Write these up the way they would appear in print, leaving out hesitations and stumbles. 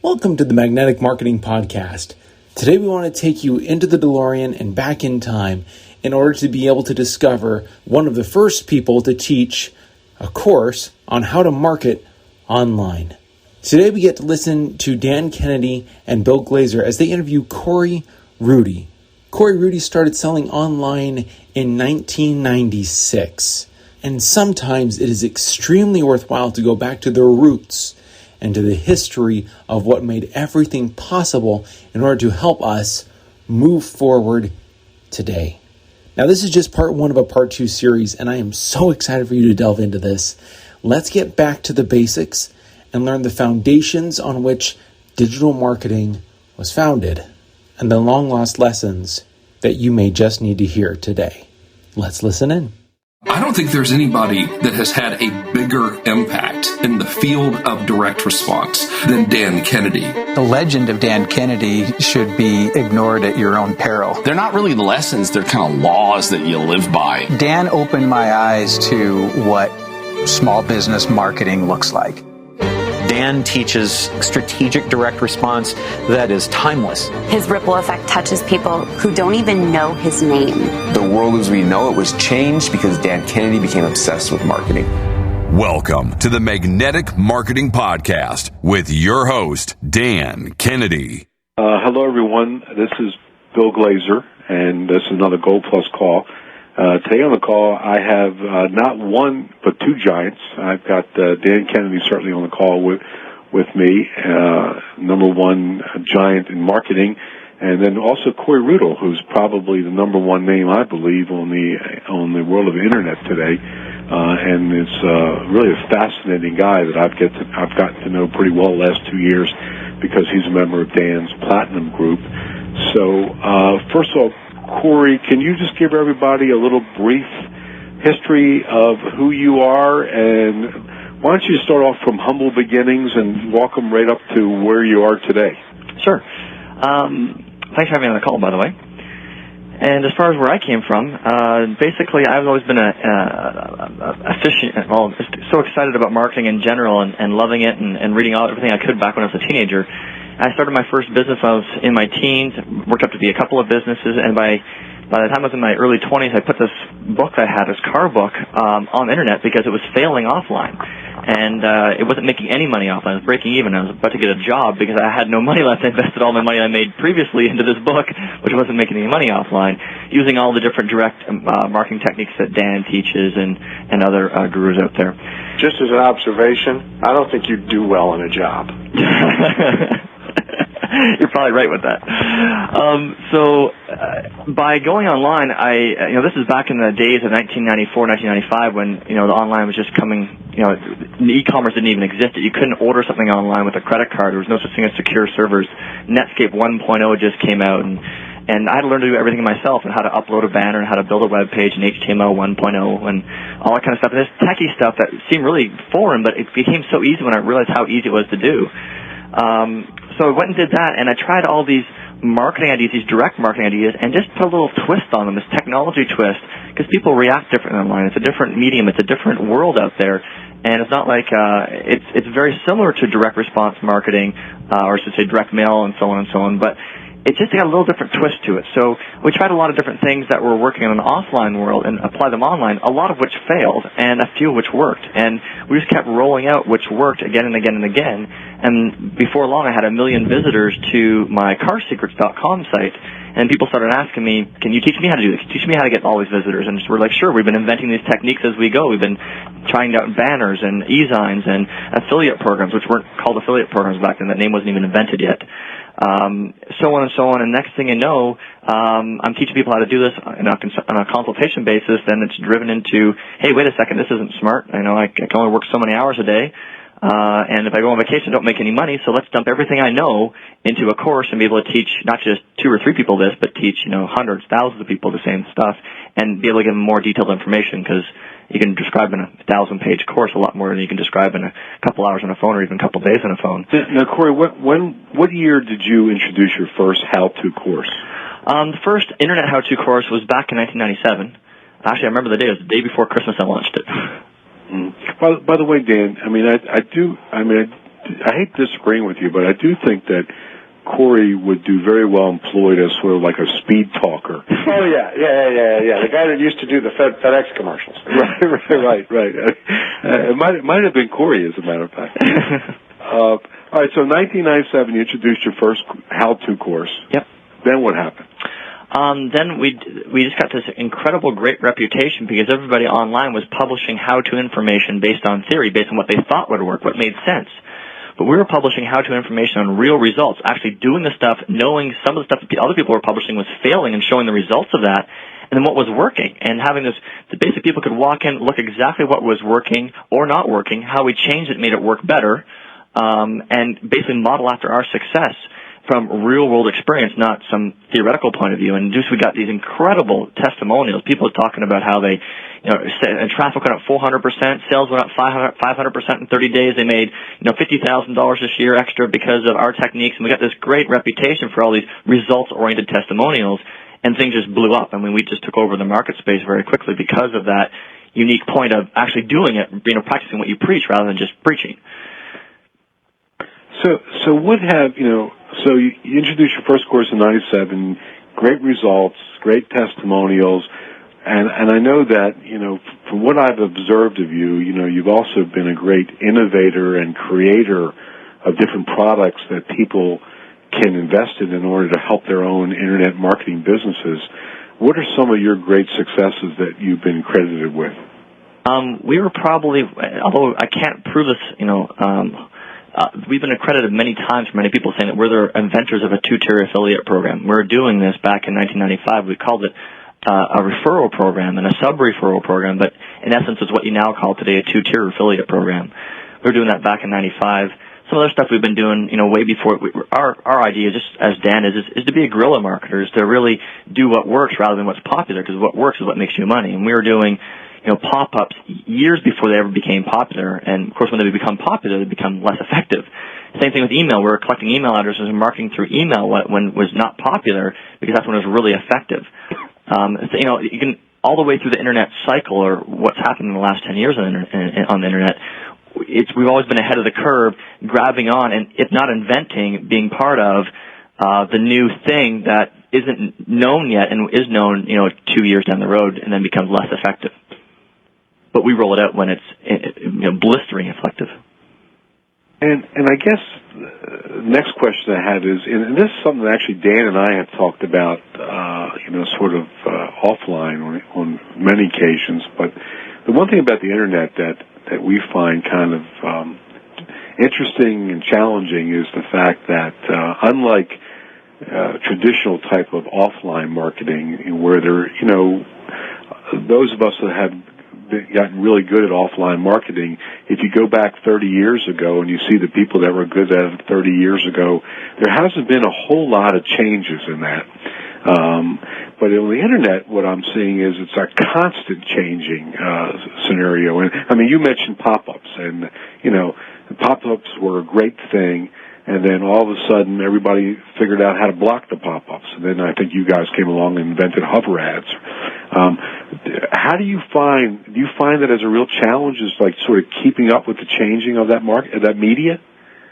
Welcome to the Magnetic Marketing Podcast. Today we want to take you into the DeLorean and back in time in order to be able to discover one of the first people to teach a course on how to market online. Today we get to listen to Dan Kennedy and Bill Glaser as they interview Corey Rudy. Corey Rudy started selling online in 1996, and sometimes it is extremely worthwhile to go back to their roots and to the history of what made everything possible in order to help us move forward today. Now, this is just part one of a part two series, and I am so excited for you to delve into this. Let's get back to the basics and learn the foundations on which digital marketing was founded and the long-lost lessons that you may just need to hear today. Let's listen in. I don't think there's anybody that has had a bigger impact in the field of direct response than Dan Kennedy. The legend of Dan Kennedy should be ignored at your own peril. They're not really lessons, they're kind of laws that you live by. Dan opened my eyes to what small business marketing looks like. Dan teaches strategic direct response that is timeless. His ripple effect touches people who don't even know his name. The world as we know it was changed because Dan Kennedy became obsessed with marketing. Welcome to the Magnetic Marketing Podcast with your host, Dan Kennedy. Hello, everyone. This is Bill Glaser, and this is another Gold Plus call. Today on the call, I have not one but two giants. I've got Dan Kennedy certainly on the call with me, number one giant in marketing, and then also Corey Rudy, who's probably the number one name I believe on the world of the internet today, and it's really a fascinating guy that I've gotten to know pretty well the last 2 years because he's a member of Dan's Platinum Group. So first of all, Corey, can you just give everybody a little brief history of who you are, and why don't you start off from humble beginnings and walk them right up to where you are today? Sure. Thanks for having me on the call, by the way. And as far as where I came from, basically I've always been so excited about marketing in general and loving it and reading everything I could back when I was a teenager. I started my first business when I was in my teens, worked up to be a couple of businesses, and by the time I was in my early 20s, I put this book I had, this car book, on the internet because it was failing offline. And it wasn't making any money offline. It was breaking even. I was about to get a job because I had no money left. I invested all my money I made previously into this book, which wasn't making any money offline, using all the different direct marketing techniques that Dan teaches and other gurus out there. Just as an observation, I don't think you'd do well in a job. You're probably right with that. So by going online, this is back in the days of 1994, 1995 when, the online was just coming, the e-commerce didn't even exist. You couldn't order something online with a credit card. There was no such thing as secure servers. Netscape 1.0 just came out, and I had to learn to do everything myself and how to upload a banner and how to build a web page in HTML 1.0 and all that kind of stuff. And this techie stuff that seemed really foreign, but it became so easy when I realized how easy it was to do. So I went and did that, and I tried all these marketing ideas, these direct marketing ideas, and just put a little twist on them, this technology twist, because people react differently online. It's a different medium. It's a different world out there, and it's not like it's very similar to direct response marketing, or I should say direct mail and so on, but it just got a little different twist to it. So we tried a lot of different things that were working in an offline world and applied them online, a lot of which failed and a few of which worked. And we just kept rolling out which worked again and again and again. And before long, I had 1 million visitors to my carsecrets.com site. And people started asking me, can you teach me how to do this? Teach me how to get all these visitors. And we're like, sure, we've been inventing these techniques as we go. We've been trying out banners and e-signs and affiliate programs, which weren't called affiliate programs back then. That name wasn't even invented yet. So on and so on. And next thing you know, I'm teaching people how to do this on a consultation basis. Then it's driven into, hey, wait a second, this isn't smart. I can only work so many hours a day. And if I go on vacation, I don't make any money, so let's dump everything I know into a course and be able to teach not just 2 or 3 people this, but teach, hundreds, thousands of people the same stuff and be able to give them more detailed information because you can describe in a 1,000-page course a lot more than you can describe in a couple hours on a phone or even a couple days on a phone. Now, Corey, what year did you introduce your first how-to course? The first internet how-to course was back in 1997. Actually, I remember the day. It was the day before Christmas I launched it. By the way, Dan, I hate disagreeing with you, but I do think that Corey would do very well employed as sort of like a speed talker. Oh, yeah. The guy that used to do the FedEx commercials. Right. It might have been Corey, as a matter of fact. All right, so in 1997, you introduced your first how-to course. Yep. Then what happened? Then we just got this incredible, great reputation because everybody online was publishing how-to information based on theory, based on what they thought would work, what made sense. But we were publishing how-to information on real results, actually doing the stuff, knowing some of the stuff that other people were publishing was failing and showing the results of that, and then what was working, and having this, the basic people could walk in, look exactly what was working or not working, how we changed it, made it work better, and basically model after our success from real-world experience, not some theoretical point of view. And just we got these incredible testimonials. People talking about how they, traffic went up 400%, sales went up 500% in 30 days. They made, $50,000 this year extra because of our techniques. And we got this great reputation for all these results-oriented testimonials. And things just blew up. I mean, we just took over the market space very quickly because of that unique point of actually doing it, practicing what you preach rather than just preaching. So what have, so you introduced your first course in 97, great results, great testimonials, and I know that, from what I've observed of you, you've also been a great innovator and creator of different products that people can invest in order to help their own internet marketing businesses. What are some of your great successes that you've been credited with? We were probably, although I can't prove this, we've been accredited many times for many people saying that we're the inventors of a two-tier affiliate program. We were doing this back in 1995. We called it a referral program and a sub-referral program, but in essence it's what you now call today a two-tier affiliate program. We were doing that back in 95. Some other stuff we've been doing, way before. Our idea, just as Dan is to be a guerrilla marketer, is to really do what works rather than what's popular, because what works is what makes you money. And we were doing pop-ups years before they ever became popular. And, of course, when they become popular, they become less effective. Same thing with email. We were collecting email addresses and marketing through email when it was not popular, because that's when it was really effective. So, you can, all the way through the Internet cycle, or what's happened in the last 10 years on the Internet, we've always been ahead of the curve, grabbing on, and if not inventing, being part of the new thing that isn't known yet and is known, 2 years down the road and then becomes less effective. But we roll it out when it's blistering effective. And I guess the next question I have is, and this is something that actually Dan and I have talked about, sort of offline on many occasions. But the one thing about the Internet that we find kind of interesting and challenging is the fact that unlike traditional type of offline marketing, where there, those of us that have gotten really good at offline marketing, if you go back 30 years ago and you see the people that were good at it 30 years ago, there hasn't been a whole lot of changes in that. But on the Internet, what I'm seeing is it's a constant changing scenario. And I mean, you mentioned pop-ups, and pop-ups were a great thing. And then all of a sudden, everybody figured out how to block the pop-ups. And then I think you guys came along and invented hover ads. How do you find that as a real challenge, is like sort of keeping up with the changing of that that media?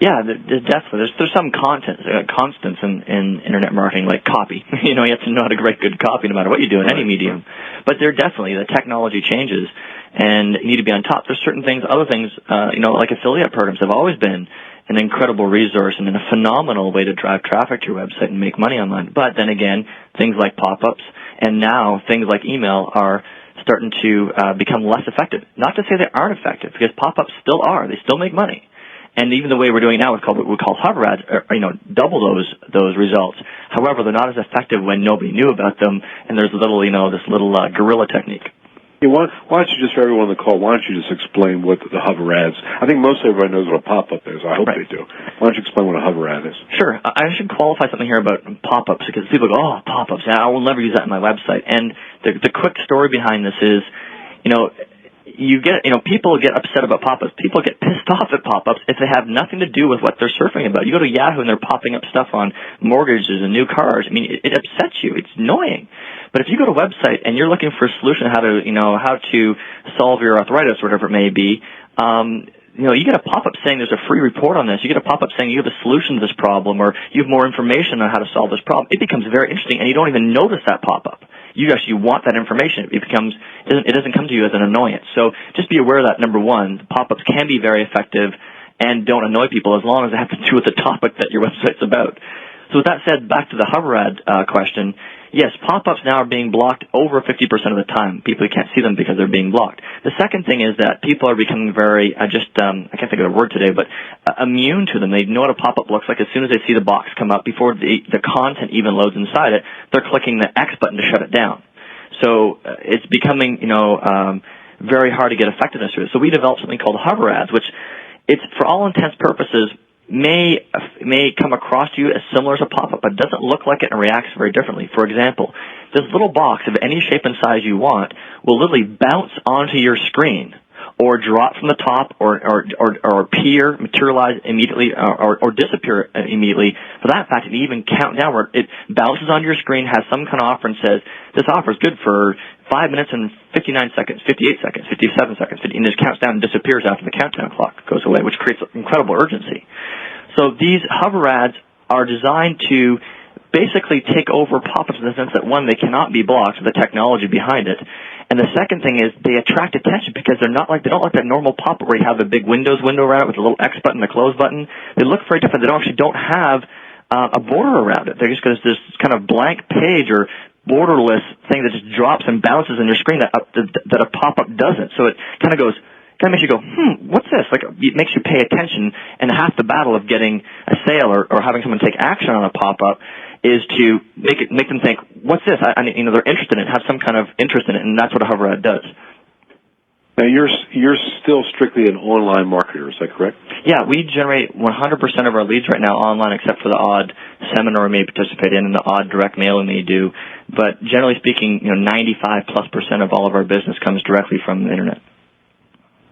Yeah, definitely. There's some constants in Internet marketing, like copy. You have to know how to write good copy no matter what you do in any medium. But there definitely, the technology changes, and you need to be on top. There's certain things, other things, like affiliate programs have always been an incredible resource and a phenomenal way to drive traffic to your website and make money online. But then again, things like pop-ups and now things like email are starting to become less effective. Not to say they aren't effective, because pop-ups still are. They still make money. And even the way we're doing now, what we call hover ads, double those results. However, they're not as effective when nobody knew about them, and there's this little guerrilla technique. Yeah, why don't you just, for everyone on the call, why don't you just explain what the hover ads? I think most everybody knows what a pop-up is. I hope they do. Why don't you explain what a hover ad is? Sure. I should qualify something here about pop-ups, because people go, oh, pop-ups. I will never use that on my website. And the quick story behind this is, people get upset about pop-ups. People get pissed off at pop-ups if they have nothing to do with what they're surfing about. You go to Yahoo and they're popping up stuff on mortgages and new cars. I mean, it upsets you. It's annoying. But if you go to a website and you're looking for a solution how to solve your arthritis or whatever it may be, you get a pop-up saying there's a free report on this. You get a pop-up saying you have a solution to this problem, or you have more information on how to solve this problem. It becomes very interesting, and you don't even notice that pop-up. You actually want that information. It doesn't come to you as an annoyance. So just be aware of that. Number one, pop-ups can be very effective and don't annoy people as long as they have to do with the topic that your website's about. So with that said, back to the hover ad question. Yes, pop-ups now are being blocked over 50% of the time. People can't see them because they're being blocked. The second thing is that people are becoming very, I can't think of the word today, but immune to them. They know what a pop-up looks like. As soon as they see the box come up, before the content even loads inside it, they're clicking the X button to shut it down. So it's becoming, very hard to get effectiveness to it. So we developed something called hover ads, which it's, for all intents purposes, may come across to you as similar as a pop-up, but doesn't look like it and reacts very differently. For example, this little box of any shape and size you want will literally bounce onto your screen, or drop from the top, or appear, materialize immediately, or disappear immediately. For that fact, it even count down where it bounces onto your screen, has some kind of offer, and says, this offer is good for 5 minutes and 59 seconds, 58 seconds, 57 seconds, and just counts down and disappears after the countdown clock goes away, which creates incredible urgency. So these hover ads are designed to basically take over pop-ups in the sense that, one, they cannot be blocked with the technology behind it. And the second thing is they attract attention because they don't like that normal pop-up where you have a big Windows window around it with a little X button, the close button. They look very different. They don't have a border around it. They're just got this kind of blank page or borderless thing that just drops and bounces on your screen that a pop-up doesn't. So it kind of makes you go, what's this? Like, it makes you pay attention, and half the battle of getting a sale or having someone take action on a pop-up is to make them think, what's this? They're interested in it, have some kind of interest in it, and that's what a hover ad does. Now, you're still strictly an online marketer, is that correct? Yeah, we generate 100% of our leads right now online, except for the odd seminar we may participate in and the odd direct mail we may do. But generally speaking, 95+% of all of our business comes directly from the internet.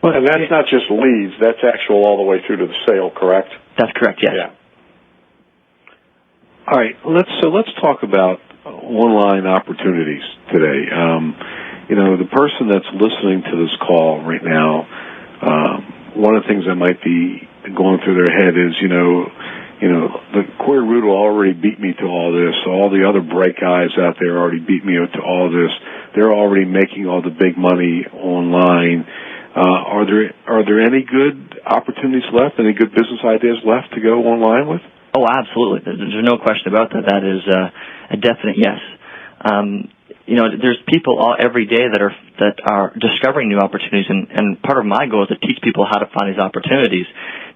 Well, and that's not just leads; that's actual all the way through to the sale, correct? That's correct. Yes. Yeah. All right, let's talk about online opportunities today. The person that's listening to this call right now, one of the things that might be going through their head is, the Corey Rudy already beat me to all this. All the other bright guys out there already beat me to all this. They're already making all the big money online. Are there any good opportunities left? Any good business ideas left to go online with? Oh, absolutely. There's no question about that. That is a definite yes. There's people every day that are discovering new opportunities, and part of my goal is to teach people how to find these opportunities.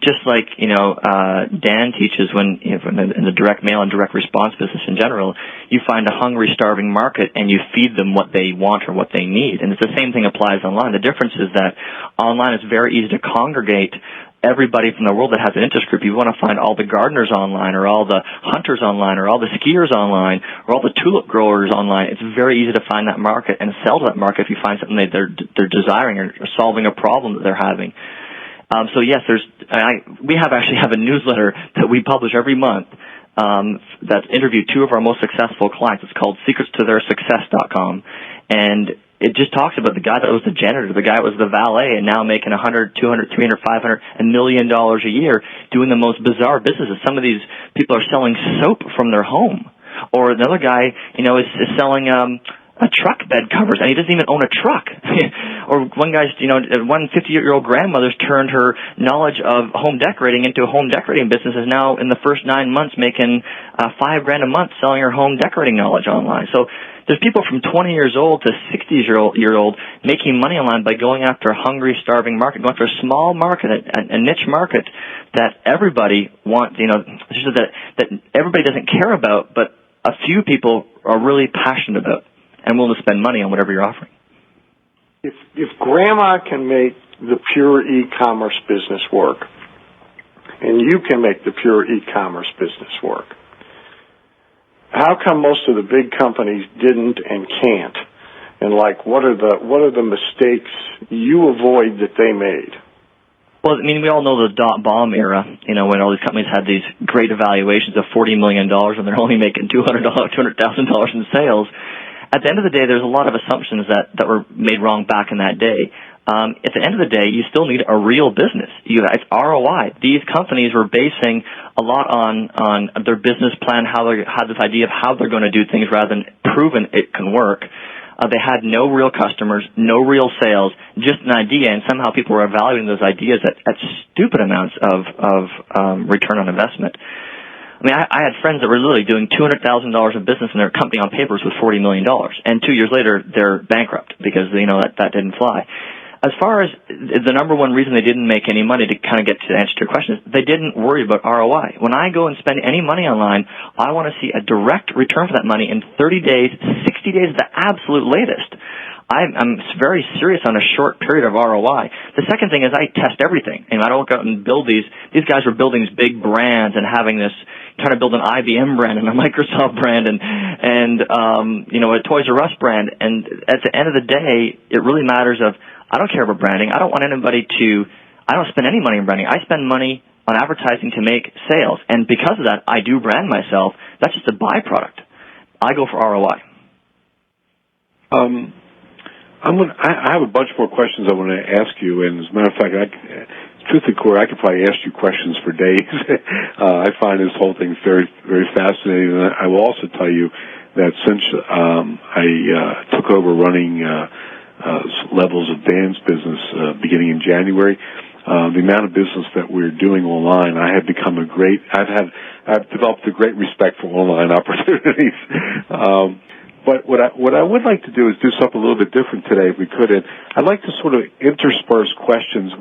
Just like Dan teaches when in the direct mail and direct response business in general, you find a hungry, starving market and you feed them what they want or what they need. And it's the same thing applies online. The difference is that online it's very easy to congregate everybody from the world that has an interest group. You want to find all the gardeners online, or all the hunters online, or all the skiers online, or all the tulip growers online. It's very easy to find that market and sell to that market if you find something that they're desiring or solving a problem that they're having. So yes, we actually have a newsletter that we publish every month that interviewed two of our most successful clients. It's called secretstotheirsuccess.com, and it just talks about the guy that was the janitor, the guy that was the valet, and now making $100, $200, $300, $500, $1 million a year doing the most bizarre businesses. Some of these people are selling soap from their home, or another guy, is selling a truck bed covers, and he doesn't even own a truck. Or one guy's, one 50-year-old grandmother's turned her knowledge of home decorating into a home decorating business, is now in the first 9 months making $5,000 a month selling her home decorating knowledge online. So there's people from 20 years old to 60-year-old making money online by going after a hungry, starving market, going after a small market, a niche market that everybody wants, that everybody doesn't care about, but a few people are really passionate about and willing to spend money on whatever you're offering. If Grandma can make the pure e-commerce business work, and you can make the pure e-commerce business work, how come most of the big companies didn't and can't? And what are the mistakes you avoid that they made? Well, we all know the dot-bomb era, when all these companies had these great evaluations of $40 million and they're only making $200,000 in sales. At the end of the day, there's a lot of assumptions that were made wrong back in that day. at the end of the day, you still need a real business. It's ROI. These companies were basing a lot on their business plan, how they had this idea of how they're going to do things rather than proven it can work. They had no real customers, no real sales, just an idea, and somehow people were evaluating those ideas at stupid amounts of return on investment. I mean, I had friends that were literally doing $200,000 of business in their company on papers with $40 million, and 2 years later they're bankrupt because that didn't fly. As far as the number one reason they didn't make any money, to kind of get to the answer to your question, is they didn't worry about ROI. When I go and spend any money online, I want to see a direct return for that money in 30 days, 60 days at the absolute latest. I'm very serious on a short period of ROI. The second thing is I test everything. I don't go out and build these. These guys were building these big brands and having this, trying to build an IBM brand and a Microsoft brand and a Toys R Us brand. And at the end of the day, it really matters of, I don't care about branding. I don't want anybody I don't spend any money on branding. I spend money on advertising to make sales. And because of that, I do brand myself. That's just a byproduct. I go for ROI. I have a bunch more questions I want to ask you, and as a matter of fact, truthfully, Corey, I could probably ask you questions for days. I find this whole thing very, very fascinating, and I will also tell you that since I took over running levels of Dan's business beginning in January, the amount of business that we're doing online, I've developed a great respect for online opportunities. But what I would like to do is do something a little bit different today, if we could. And I'd like to sort of intersperse questions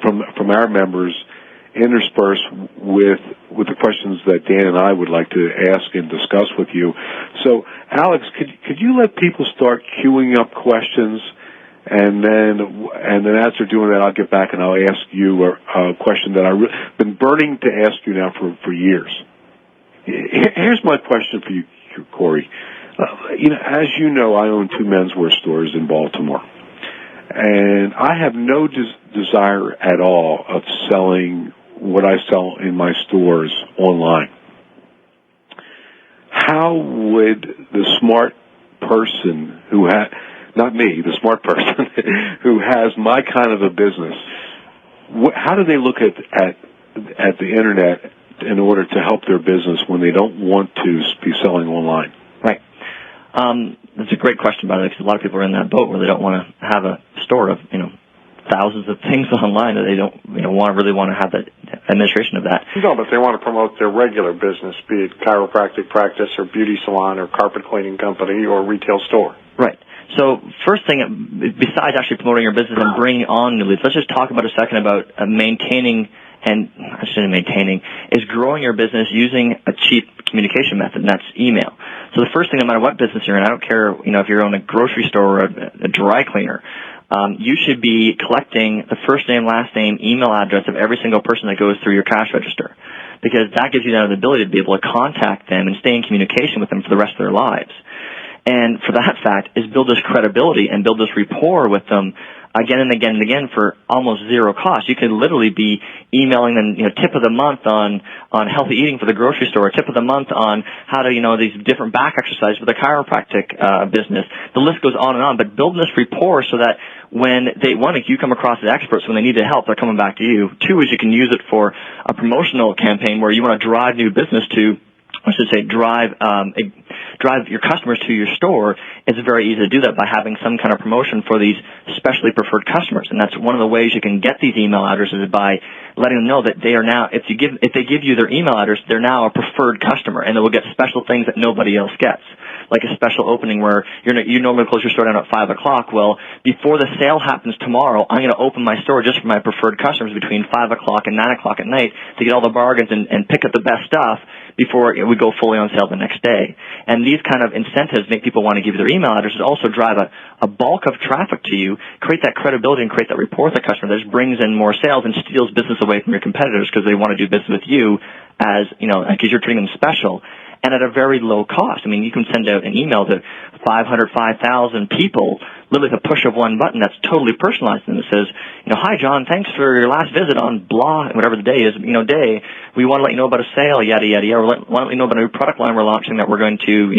from our members, intersperse with the questions that Dan and I would like to ask and discuss with you. So, Alex, could you let people start queuing up questions, and then as they're doing that, I'll get back and I'll ask you a question that I've been burning to ask you now for years. Here's my question for you, Corey. As you know, I own 2 menswear stores in Baltimore, and I have no desire at all of selling what I sell in my stores online. How would the smart person not me, the smart person who has my kind of a business, how do they look at the internet in order to help their business when they don't want to be selling online? Right. That's a great question, by the way, because a lot of people are in that boat where they don't want to have a store of, thousands of things online that they don't, really want to have the administration of that. No, but they want to promote their regular business, be it chiropractic practice or beauty salon or carpet cleaning company or retail store. Right. So first thing, besides actually promoting your business and bringing on new leads, let's just talk about a second about maintaining, and I shouldn't maintaining, is growing your business using a cheap communication method, and that's email. So the first thing, no matter what business you're in, I don't care, if you're on a grocery store or a dry cleaner, you should be collecting the first name, last name, email address of every single person that goes through your cash register, because that gives you the ability to be able to contact them and stay in communication with them for the rest of their lives. And for that fact is build this credibility and build this rapport with them again and again and again for almost zero cost. You could literally be emailing them, tip of the month on healthy eating for the grocery store, tip of the month on how to, these different back exercises with the chiropractic business. The list goes on and on, but building this rapport so that when you come across as experts, when they need the help, they're coming back to you. 2 is you can use it for a promotional campaign where you want to drive new business to, I should say, drive your customers to your store. It's very easy to do that by having some kind of promotion for these specially preferred customers, and that's one of the ways you can get these email addresses, by letting them know that they are now, if they give you their email address, they're now a preferred customer, and they will get special things that nobody else gets, like a special opening where you normally close your store down at 5 o'clock. Well, before the sale happens tomorrow, I'm going to open my store just for my preferred customers between 5 o'clock and 9 o'clock at night to get all the bargains and pick up the best stuff before we go fully on sale the next day. And these kind of incentives make people want to give you their email addresses, also drive a bulk of traffic to you, create that credibility and create that rapport with the customer that just brings in more sales and steals business away from your competitors because they want to do business with you because you're treating them special and at a very low cost. I mean, you can send out an email to 5,000 people literally the push of one button that's totally personalized, and it says, hi, John, thanks for your last visit on blah, whatever the day is, day. We want to let you know about a sale, yada, yada, yada. We want to let you know about a new product line we're launching that we're going to,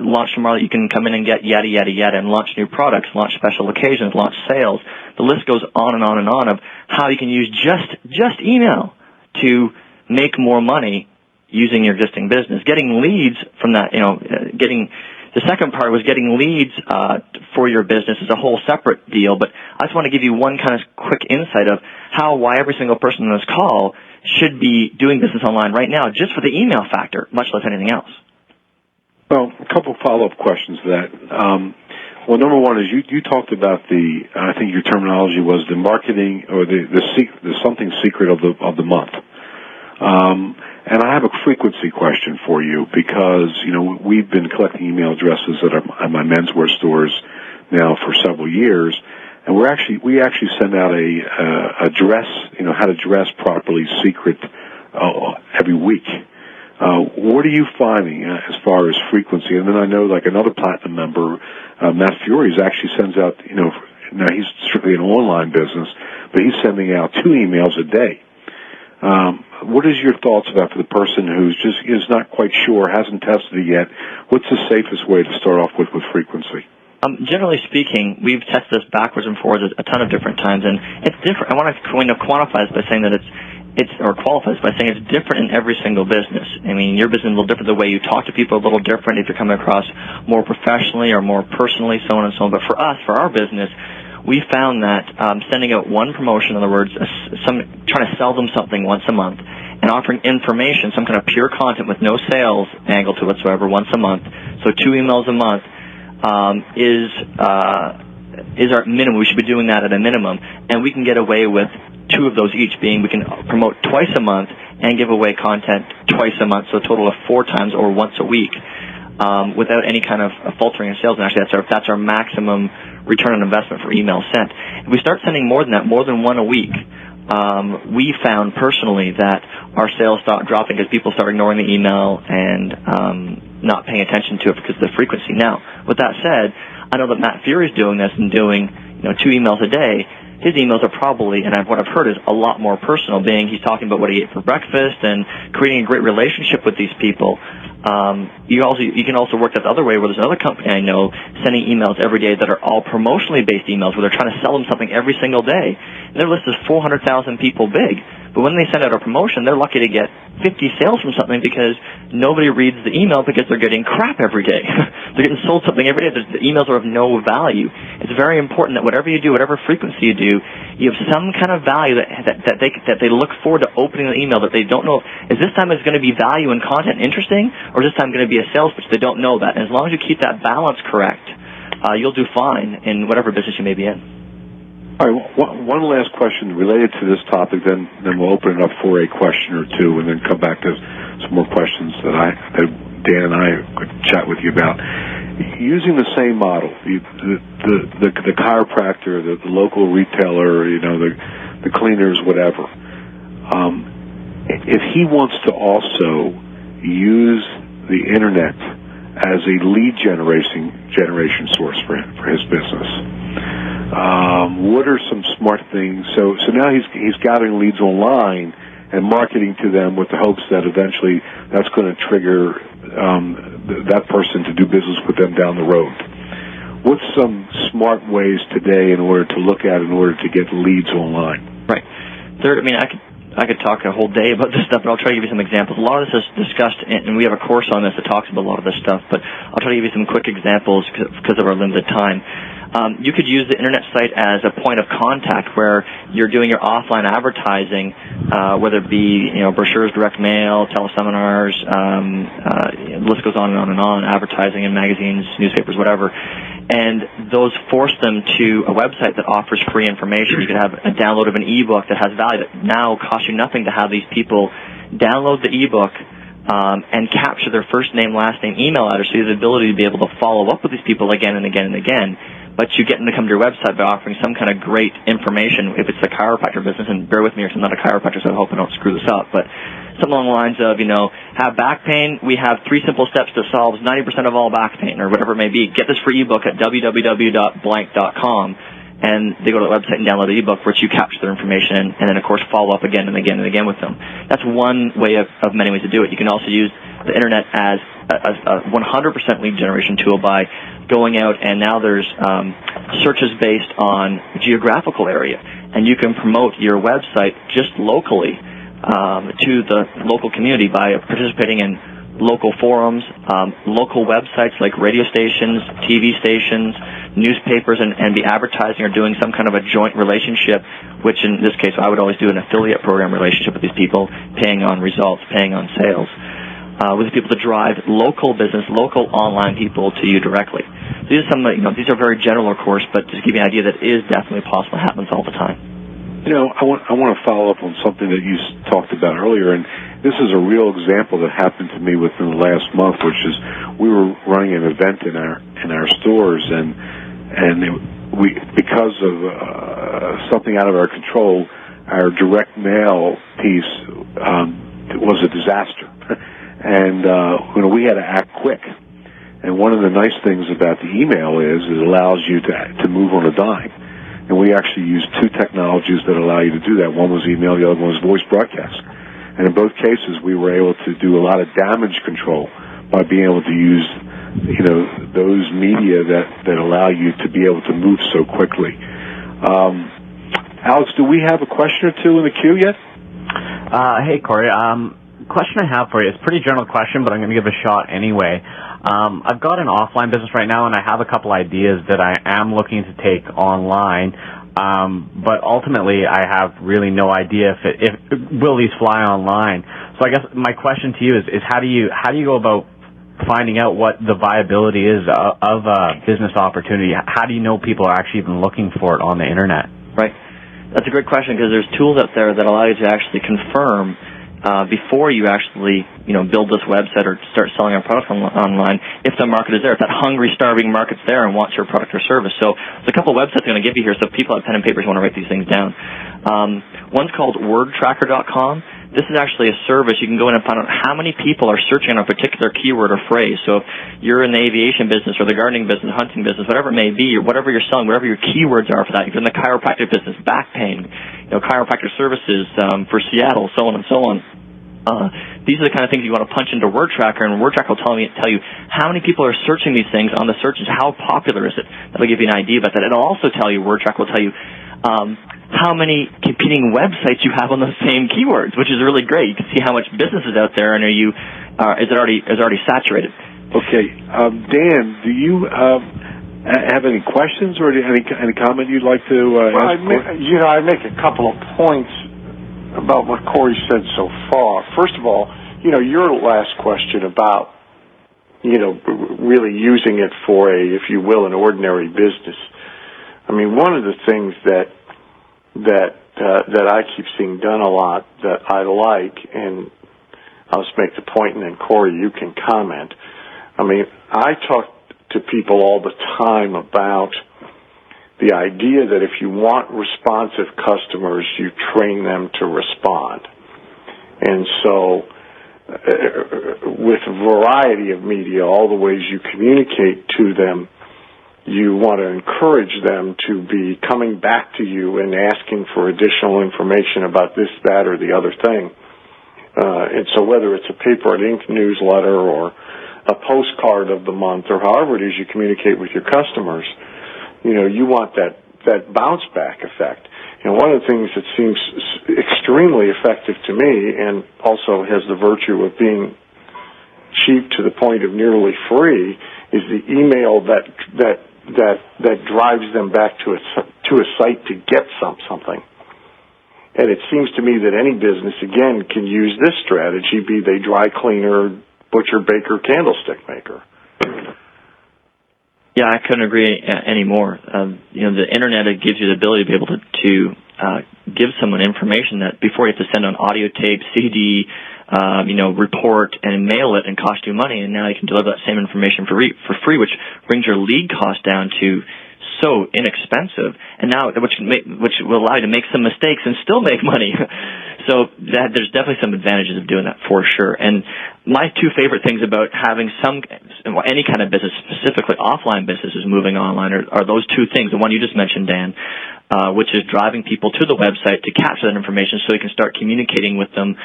launch tomorrow that you can come in and get, yada, yada, yada, and launch new products, launch special occasions, launch sales. The list goes on and on and on of how you can use just email to make more money using your existing business. Getting leads from that, the second part was getting leads for your business is a whole separate deal, but I just want to give you one kind of quick insight of why every single person on this call should be doing business online right now, just for the email factor, much less anything else. Well, a couple of follow-up questions to that. Well, number one is you talked about I think your terminology was the marketing or the something secret of the month. And I have a frequency question for you because, we've been collecting email addresses at my menswear stores now for several years, and we actually send out a dress, how to dress properly secret every week. What are you finding as far as frequency? And then I know like another platinum member, Matt Furious, actually sends out, now he's strictly an online business, but he's sending out 2 emails a day. What is your thoughts about for the person who's is not quite sure, hasn't tested it yet? What's the safest way to start off with frequency? Generally speaking, we've tested this backwards and forwards a ton of different times, and it's different. I want to quantify this by saying that or qualify this by saying it's different in every single business. I mean, your business is a little different. The way you talk to people is a little different. If you're coming across more professionally or more personally, so on and so on. But for us, for our business, we found that sending out one promotion, in other words, trying to sell them something once a month, and offering information, some kind of pure content with no sales angle to it whatsoever, once a month, so 2 emails a month, is our minimum. We should be doing that at a minimum, and we can get away with 2 of those each, being we can promote twice a month and give away content twice a month, so a total of 4 times or once a week, without any kind of filtering in sales. And actually, that's our maximum return on investment for email sent. If we start sending more than that, more than 1 a week, we found personally that our sales stopped dropping because people start ignoring the email and not paying attention to it because of the frequency. Now, with that said, I know that Matt Fury's doing this and doing 2 emails a day. His emails are probably, and what I've heard is a lot more personal, being he's talking about what he ate for breakfast and creating a great relationship with these people. You can also work that the other way, where there's another company I know sending emails every day that are all promotionally based emails, where they're trying to sell them something every single day. And their list is 400,000 people big. But when they send out a promotion, they're lucky to get 50 sales from something because nobody reads the email because they're getting crap every day. They're getting sold something every day. The emails are of no value. It's very important that whatever you do, whatever frequency you do, you have some kind of value that they look forward to opening the email, that they don't know is this time is going to be value and content interesting, or is this time going to be a sales pitch? They don't know that. And as long as you keep that balance correct, you'll do fine in whatever business you may be in. All right, one last question related to this topic, then we'll open it up for a question or two, and then come back to some more questions that Dan and I could chat with you about. Using the same model, the chiropractor, the local retailer, the cleaners, whatever. If he wants to also use the internet as a lead generation source for his business. What are some smart things? So now he's gathering leads online and marketing to them with the hopes that eventually that's going to trigger that person to do business with them down the road. What's some smart ways today in order to get leads online? Right. I could talk a whole day about this stuff, but I'll try to give you some examples. A lot of this is discussed, and we have a course on this that talks about a lot of this stuff, but I'll try to give you some quick examples because of our limited time. You could use the internet site as a point of contact where you're doing your offline advertising, whether it be brochures, direct mail, teleseminars, the list goes on and on and on, advertising in magazines, newspapers, whatever. And those force them to a website that offers free information. You could have a download of an ebook that has value that now costs you nothing to have these people download the ebook and capture their first name, last name, email address, so you have the ability to be able to follow up with these people again and again and again. But you get them to come to your website by offering some kind of great information. If it's the chiropractor business, and bear with me, because I'm not a chiropractor, so I hope I don't screw this up, but something along the lines of, have back pain? We have 3 simple steps that solves 90% of all back pain, or whatever it may be. Get this free ebook at www.blank.com. And they go to the website and download the ebook, which you capture their information, and then, of course, follow up again and again and again with them. That's one way of many ways to do it. You can also use the Internet as a 100% lead generation tool by going out, and now there's searches based on geographical area, and you can promote your website just locally to the local community by participating in local forums, local websites like radio stations, TV stations, newspapers, and be advertising or doing some kind of a joint relationship, which in this case I would always do an affiliate program relationship with these people, paying on results, paying on sales, with people to drive local business, local online people to you directly. These are some, these are very general, of course, but just to give you an idea that is definitely possible, happens all the time. I want to follow up on something that you talked about earlier, and this is a real example that happened to me within the last month, which is we were running an event in our stores, and because of something out of our control, our direct mail piece was a disaster, and we had to act quick. And one of the nice things about the email is it allows you to move on a dime. And we actually used 2 technologies that allow you to do that. One was email, the other one was voice broadcast. And in both cases, we were able to do a lot of damage control by being able to use, those media that allow you to be able to move so quickly. Alex, do we have a question or two in the queue yet? Hey, Corey. Question I have for you is a pretty general question, but I'm going to give it a shot anyway. I've got an offline business right now, and I have a couple ideas that I am looking to take online, but ultimately I have really no idea if will these fly online. So I guess my question to you is how do you go about finding out what the viability is of a business opportunity? How do you know people are actually even looking for it on the Internet? Right. That's a great question, because there's tools out there that allow you to actually confirm before you actually, build this website or start selling our product online, if the market is there, if that hungry, starving market's there and wants your product or service. So there's a couple of websites I'm going to give you here, so if people have pen and papers want to write these things down. One's called wordtracker.com. This is actually a service. You can go in and find out how many people are searching on a particular keyword or phrase. So if you're in the aviation business or the gardening business, hunting business, whatever it may be, or whatever you're selling, whatever your keywords are for that. If you're in the chiropractic business, back pain, chiropractic services for Seattle, so on and so on. These are the kind of things you want to punch into WordTracker, and WordTracker will tell you how many people are searching these things on the searches, how popular is it. That'll give you an idea about that. It'll also tell you, WordTracker will tell you how many competing websites you have on those same keywords, which is really great. You can see how much business is out there, and is it already saturated. Okay, Dan, do you have any questions or any comment you'd like to ask? I make a couple of points about what Corey said so far. First of all, your last question about, really using it for if you will, an ordinary business. I mean, one of the things that I keep seeing done a lot that I like, and I'll just make the point, and then Corey, you can comment. I mean, I talk to people all the time about the idea that if you want responsive customers, you train them to respond. And so with a variety of media, all the ways you communicate to them, you want to encourage them to be coming back to you and asking for additional information about this, that, or the other thing. And so whether it's a paper and ink newsletter or a postcard of the month or however it is you communicate with your customers, you want that bounce back effect. One of the things that seems extremely effective to me, and also has the virtue of being cheap to the point of nearly free, is the email that drives them back to a site to get something. And it seems to me that any business, again, can use this strategy, be they dry cleaner, butcher, baker, candlestick maker. Yeah, I couldn't agree anymore. The Internet, it gives you the ability to be able to give someone information that before you have to send an audio tape, CD, report and mail it and cost you money, and now you can deliver that same information for free, which brings your lead cost down to so inexpensive, and now which will allow you to make some mistakes and still make money. So there's definitely some advantages of doing that for sure. And my two favorite things about having any kind of business, specifically offline businesses, moving online are those two things. The one you just mentioned, Dan, which is driving people to the website to capture that information so you can start communicating with them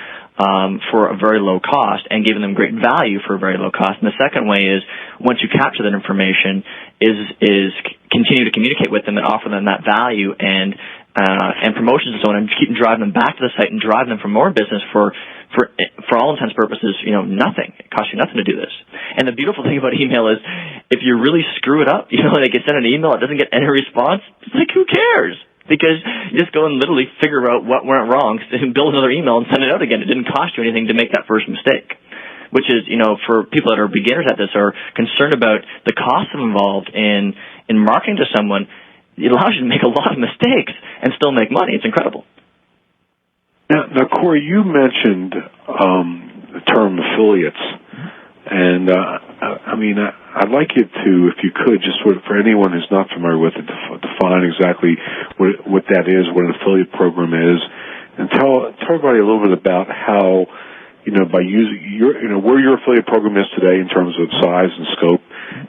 for a very low cost and giving them great value for a very low cost. And the second way is, once you capture that information, is continue to communicate with them and offer them that value and promotions and so on, and keep driving them back to the site and driving them for more business for all intents and purposes, nothing. It costs you nothing to do this. And the beautiful thing about email is, if you really screw it up, like you send an email, it doesn't get any response, it's like, who cares? Because you just go and literally figure out what went wrong, build another email and send it out again. It didn't cost you anything to make that first mistake. Which is, for people that are beginners at this or concerned about the costs involved in marketing to someone, it allows you to make a lot of mistakes and still make money. It's incredible. Now Corey, you mentioned the term affiliates, and I'd like you to, if you could, just for anyone who's not familiar with it, define exactly what that is, what an affiliate program is, and tell everybody a little bit about how, by using where your affiliate program is today in terms of size and scope,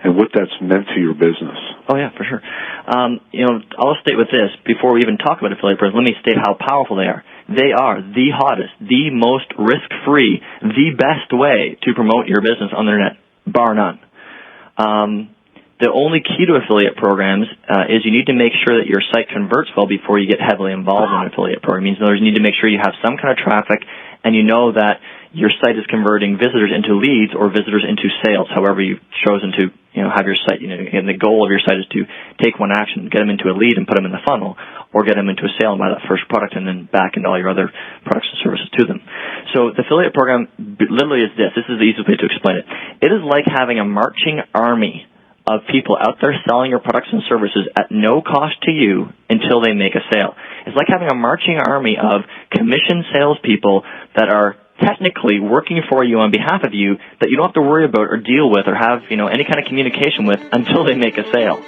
and what that's meant to your business. Oh yeah, for sure. I'll state with this before we even talk about affiliate programs. Let me state how powerful they are. They are the hottest, the most risk-free, the best way to promote your business on the internet, bar none. The only key to affiliate programs is you need to make sure that your site converts well before you get heavily involved in an affiliate program. It means, in other words, you need to make sure you have some kind of traffic and you know that your site is converting visitors into leads or visitors into sales, however you've chosen to have your site. And the goal of your site is to take one action, get them into a lead and put them in the funnel, or get them into a sale and buy that first product and then back into all your other products and services to them. So the affiliate program literally is this. This is the easiest way to explain it. It is like having a marching army of people out there selling your products and services at no cost to you until they make a sale. It's like having a marching army of commissioned salespeople that are technically working for you on behalf of you that you don't have to worry about or deal with or have, any kind of communication with until they make a sale.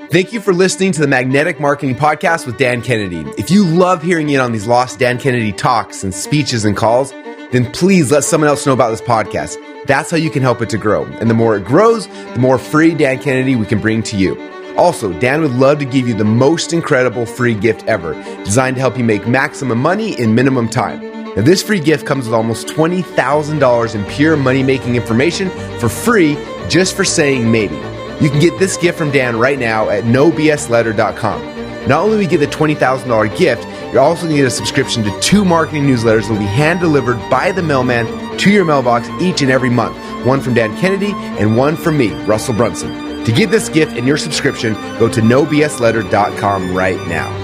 Thank you for listening to the Magnetic Marketing Podcast with Dan Kennedy. If you love hearing in on these lost Dan Kennedy talks and speeches and calls, then please let someone else know about this podcast. That's how you can help it to grow. And the more it grows, the more free Dan Kennedy we can bring to you. Also, Dan would love to give you the most incredible free gift ever, designed to help you make maximum money in minimum time. Now, this free gift comes with almost $20,000 in pure money-making information for free just for saying maybe. You can get this gift from Dan right now at nobsletter.com. Not only will you get the $20,000 gift, you're also going to get a subscription to 2 marketing newsletters that will be hand-delivered by the mailman to your mailbox each and every month. One from Dan Kennedy and one from me, Russell Brunson. To get this gift and your subscription, go to nobsletter.com right now.